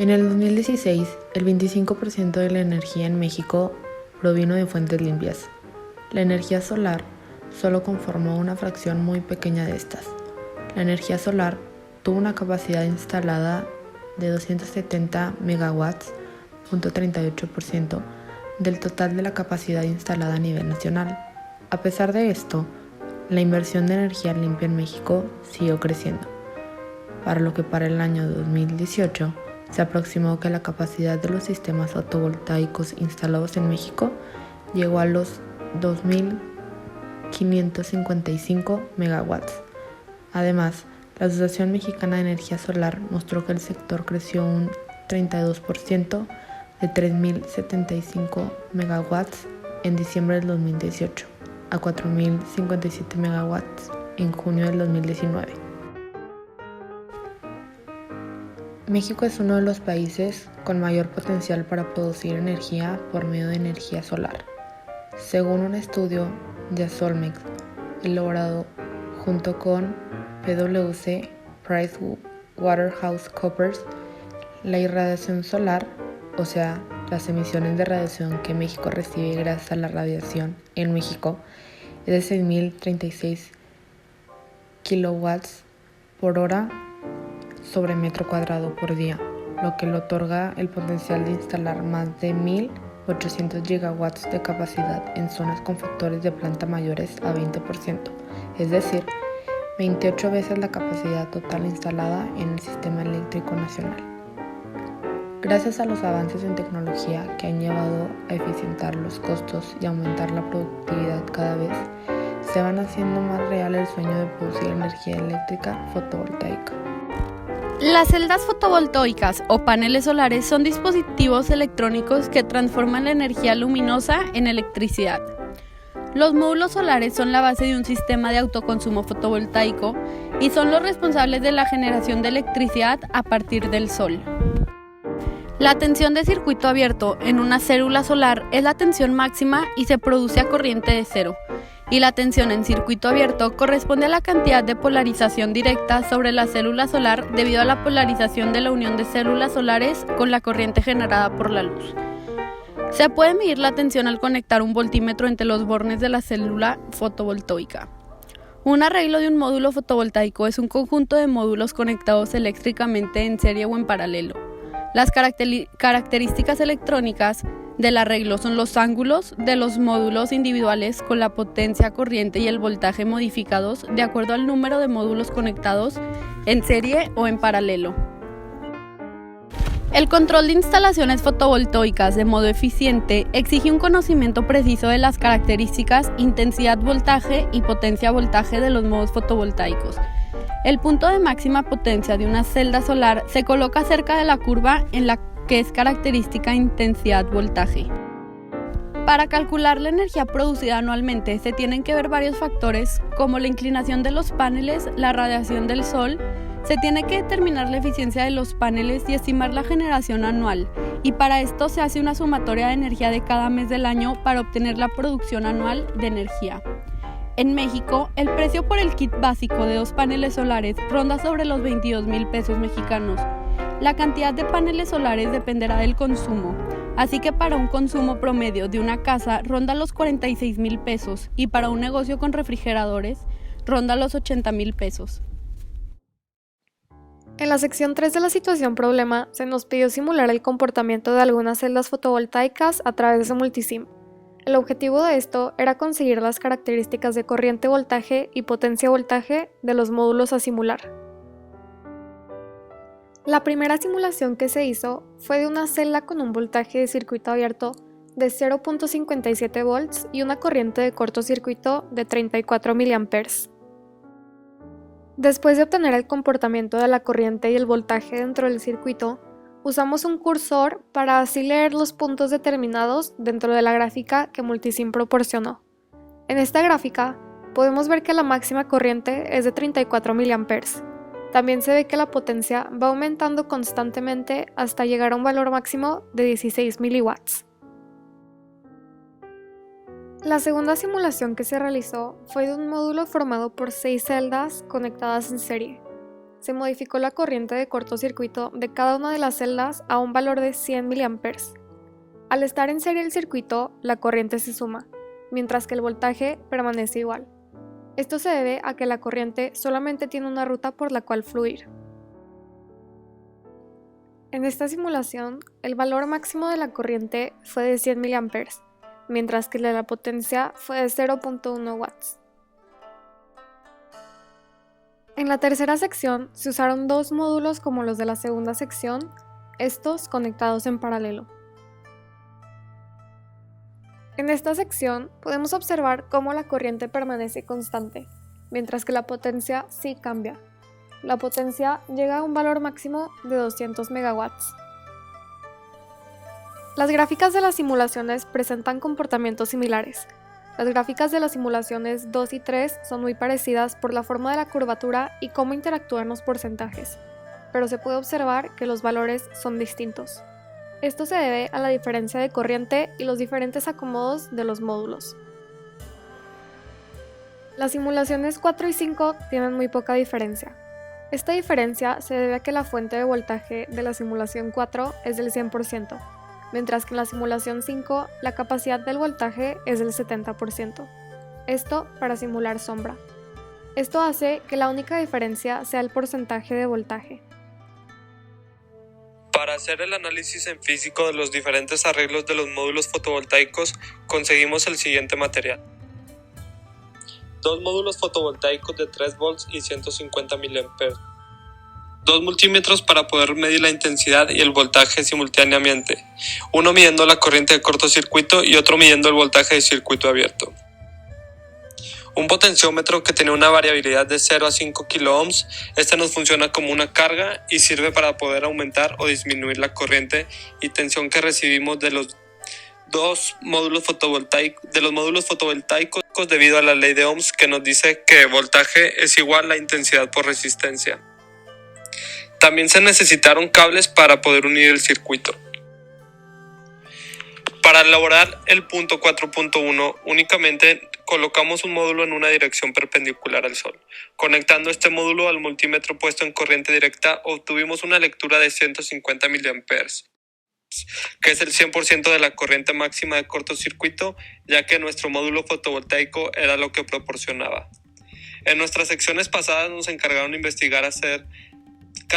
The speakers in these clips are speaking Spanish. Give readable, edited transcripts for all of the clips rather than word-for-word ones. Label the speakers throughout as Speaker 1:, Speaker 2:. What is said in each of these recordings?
Speaker 1: En el 2016, el 25% de la energía en México provino de fuentes limpias. La energía solar solo conformó una fracción muy pequeña de estas. La energía solar tuvo una capacidad instalada de 270 megawatts, 0.38% del total de la capacidad instalada a nivel nacional. A pesar de esto, la inversión de energía limpia en México siguió creciendo, para lo que para el año 2018 se aproximó que la capacidad de los sistemas fotovoltaicos instalados en México llegó a los 2.555 megawatts. Además, la Asociación Mexicana de Energía Solar mostró que el sector creció un 32% de 3.075 megawatts en diciembre del 2018 a 4.057 megawatts en junio del 2019. México es uno de los países con mayor potencial para producir energía por medio de energía solar. Según un estudio de Solmex elaborado junto con PwC PricewaterhouseCoopers, la irradiación solar, o sea, las emisiones de radiación que México recibe gracias a la radiación en México, es de 6.036 kilowatts por hora sobre metro cuadrado por día, lo que le otorga el potencial de instalar más de 1.800 gigawatts de capacidad en zonas con factores de planta mayores a 20%, es decir, 28 veces la capacidad total instalada en el sistema eléctrico nacional. Gracias a los avances en tecnología que han llevado a eficientar los costos y aumentar la productividad cada vez, se van haciendo más real el sueño de producir energía eléctrica fotovoltaica.
Speaker 2: Las celdas fotovoltaicas o paneles solares son dispositivos electrónicos que transforman la energía luminosa en electricidad. Los módulos solares son la base de un sistema de autoconsumo fotovoltaico y son los responsables de la generación de electricidad a partir del sol. La tensión de circuito abierto en una célula solar es la tensión máxima y se produce a corriente de cero, y la tensión en circuito abierto corresponde a la cantidad de polarización directa sobre la célula solar debido a la polarización de la unión de células solares con la corriente generada por la luz. Se puede medir la tensión al conectar un voltímetro entre los bornes de la célula fotovoltaica. Un arreglo de un módulo fotovoltaico es un conjunto de módulos conectados eléctricamente en serie o en paralelo. Las características electrónicas del arreglo son los ángulos de los módulos individuales con la potencia, corriente y el voltaje modificados de acuerdo al número de módulos conectados en serie o en paralelo. El control de instalaciones fotovoltaicas de modo eficiente exige un conocimiento preciso de las características intensidad-voltaje y potencia-voltaje de los modos fotovoltaicos. El punto de máxima potencia de una celda solar se coloca cerca de la curva en la que es característica intensidad-voltaje. Para calcular la energía producida anualmente se tienen que ver varios factores como la inclinación de los paneles, la radiación del sol. Se tiene que determinar la eficiencia de los paneles y estimar la generación anual, y para esto se hace una sumatoria de energía de cada mes del año para obtener la producción anual de energía. En México, el precio por el kit básico de 2 paneles solares ronda sobre los 22,000 pesos mexicanos. La cantidad de paneles solares dependerá del consumo, así que para un consumo promedio de una casa ronda los 46,000 pesos y para un negocio con refrigeradores ronda los 80,000 pesos.
Speaker 3: En la sección 3 de la situación problema se nos pidió simular el comportamiento de algunas celdas fotovoltaicas a través de Multisim. El objetivo de esto era conseguir las características de corriente voltaje y potencia voltaje de los módulos a simular. La primera simulación que se hizo fue de una celda con un voltaje de circuito abierto de 0.57 volts y una corriente de cortocircuito de 34 mA. Después de obtener el comportamiento de la corriente y el voltaje dentro del circuito, usamos un cursor para así leer los puntos determinados dentro de la gráfica que Multisim proporcionó. En esta gráfica podemos ver que la máxima corriente es de 34 mA. También se ve que la potencia va aumentando constantemente hasta llegar a un valor máximo de 16 miliwatts. La segunda simulación que se realizó fue de un módulo formado por 6 celdas conectadas en serie. se modificó la corriente de cortocircuito de cada una de las celdas a un valor de 100 mA. Al estar en serie el circuito, la corriente se suma, mientras que el voltaje permanece igual. Esto se debe a que la corriente solamente tiene una ruta por la cual fluir. En esta simulación, el valor máximo de la corriente fue de 100 mA, mientras que el de la potencia fue de 0.1 watts. En la tercera sección se usaron dos módulos como los de la segunda sección, estos conectados en paralelo. En esta sección podemos observar cómo la corriente permanece constante, mientras que la potencia sí cambia. La potencia llega a un valor máximo de 200 megawatts. Las gráficas de las simulaciones presentan comportamientos similares. Las gráficas de las simulaciones 2 y 3 son muy parecidas por la forma de la curvatura y cómo interactúan los porcentajes, pero se puede observar que los valores son distintos. Esto se debe a la diferencia de corriente y los diferentes acomodos de los módulos. Las simulaciones 4 y 5 tienen muy poca diferencia. Esta diferencia se debe a que la fuente de voltaje de la simulación 4 es del 100%, mientras que en la simulación 5 la capacidad del voltaje es del 70%. Esto para simular sombra. Esto hace que la única diferencia sea el porcentaje de voltaje.
Speaker 4: Para hacer el análisis en físico de los diferentes arreglos de los módulos fotovoltaicos, conseguimos el siguiente material. Dos módulos fotovoltaicos de 3 volts y 150 mA. Dos multímetros para poder medir la intensidad y el voltaje simultáneamente. Uno midiendo la corriente de cortocircuito y otro midiendo el voltaje de circuito abierto. Un potenciómetro que tiene una variabilidad de 0 a 5 kiloohms. Este nos funciona como una carga y sirve para poder aumentar o disminuir la corriente y tensión que recibimos de los módulos fotovoltaicos debido a la ley de Ohms, que nos dice que voltaje es igual a intensidad por resistencia. También se necesitaron cables para poder unir el circuito. Para elaborar el punto 4.1 únicamente colocamos un módulo en una dirección perpendicular al Sol. Conectando este módulo al multímetro puesto en corriente directa, obtuvimos una lectura de 150 mA, que es el 100% de la corriente máxima de cortocircuito, ya que nuestro módulo fotovoltaico era lo que proporcionaba. En nuestras secciones pasadas nos encargaron de investigar acerca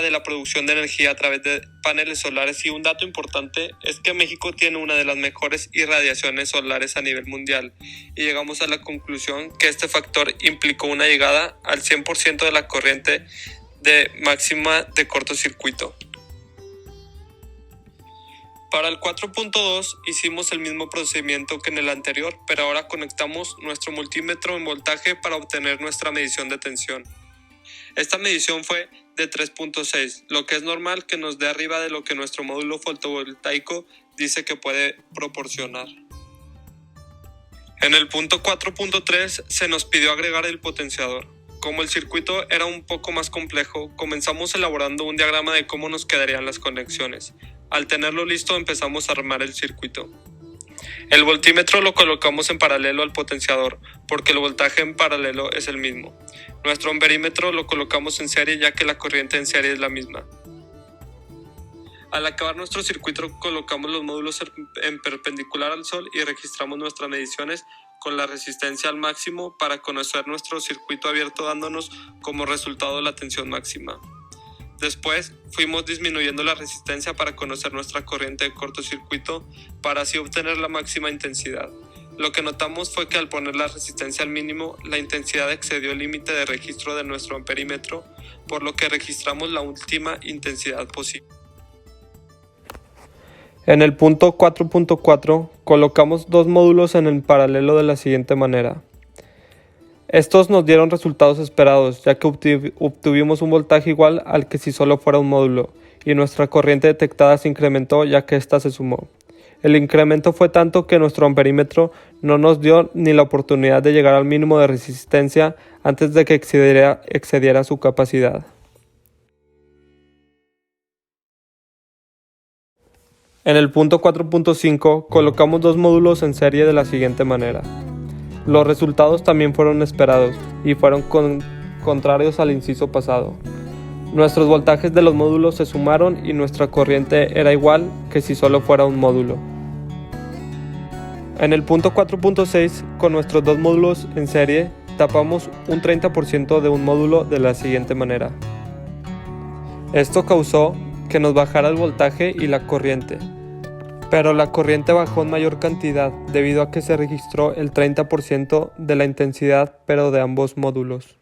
Speaker 4: de la producción de energía a través de paneles solares, y un dato importante es que México tiene una de las mejores irradiaciones solares a nivel mundial, y llegamos a la conclusión que este factor implicó una llegada al 100% de la corriente máxima de cortocircuito. Para el 4.2 hicimos el mismo procedimiento que en el anterior, pero ahora conectamos nuestro multímetro en voltaje para obtener nuestra medición de tensión. Esta medición fue de 3.6, lo que es normal que nos dé arriba de lo que nuestro módulo fotovoltaico dice que puede proporcionar. En el punto 4.3 se nos pidió agregar el potenciador. Como el circuito era un poco más complejo, comenzamos elaborando un diagrama de cómo nos quedarían las conexiones. Al tenerlo listo, empezamos a armar el circuito. El voltímetro lo colocamos en paralelo al potenciador, porque el voltaje en paralelo es el mismo. Nuestro amperímetro lo colocamos en serie, ya que la corriente en serie es la misma. Al acabar nuestro circuito, colocamos los módulos en perpendicular al Sol y registramos nuestras mediciones con la resistencia al máximo para conocer nuestro circuito abierto, dándonos como resultado la tensión máxima. Después fuimos disminuyendo la resistencia para conocer nuestra corriente de cortocircuito, para así obtener la máxima intensidad. Lo que notamos fue que al poner la resistencia al mínimo, la intensidad excedió el límite de registro de nuestro amperímetro, por lo que registramos la última intensidad posible. En el punto 4.4 colocamos dos módulos en el paralelo de la siguiente manera. Estos nos dieron resultados esperados, ya que obtuvimos un voltaje igual al que si solo fuera un módulo, y nuestra corriente detectada se incrementó, ya que ésta se sumó. El incremento fue tanto que nuestro amperímetro no nos dio ni la oportunidad de llegar al mínimo de resistencia antes de que excediera su capacidad. En el punto 4.5 colocamos dos módulos en serie de la siguiente manera. Los resultados también fueron esperados y fueron contrarios al inciso pasado. Nuestros voltajes de los módulos se sumaron y nuestra corriente era igual que si solo fuera un módulo. En el punto 4.6, con nuestros dos módulos en serie, tapamos un 30% de un módulo de la siguiente manera. Esto causó que nos bajara el voltaje y la corriente, pero la corriente bajó en mayor cantidad debido a que se registró el 30% de la intensidad pero de ambos módulos.